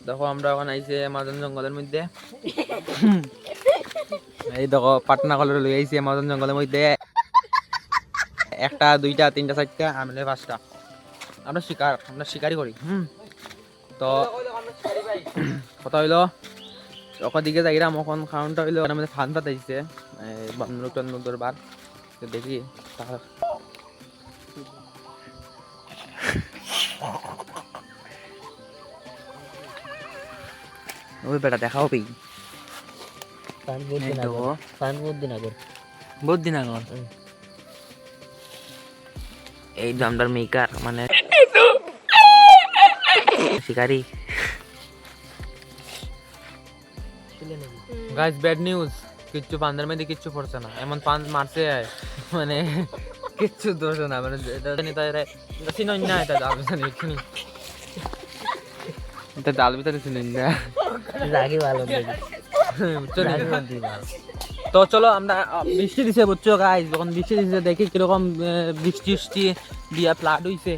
দেখো আমরা এখন আইছি আমাজন জঙ্গলের মধ্যে। এই দেখো পাটনা কলের লই আইছি আমাজন জঙ্গলের মধ্যে। একটা দুইটা তিনটা চারটা আমি পাঁচটা। আমরা শিকারি করি। তো কথা হইলো ওখান দিকে যাইরাম এখন খাওয়ানটা হইলো আমাদের ফান পাতাইছে বান্দর বার দেখি ওই বেটা দেখাও পেই বহুত দিন আগর এই জামদার মেকার মানে শিকারি। গাইস ব্যাড নিউজ, কিচ্ছু পান্দার মধ্যে কিচ্ছু পড়ছে না, এমন পান মারছে মানে কিচ্ছু দোষ না, মানে চিনই না এটা জাল ভিতরে এটা জাল ভিতরে চিনই না লাগে ভালো তো চলো আমরা বৃষ্টি দিছে বুঝছো গাইস, যখন বৃষ্টি দিছে দেখি কিরকম বৃষ্টি দিয়া ফ্লাড হইছে।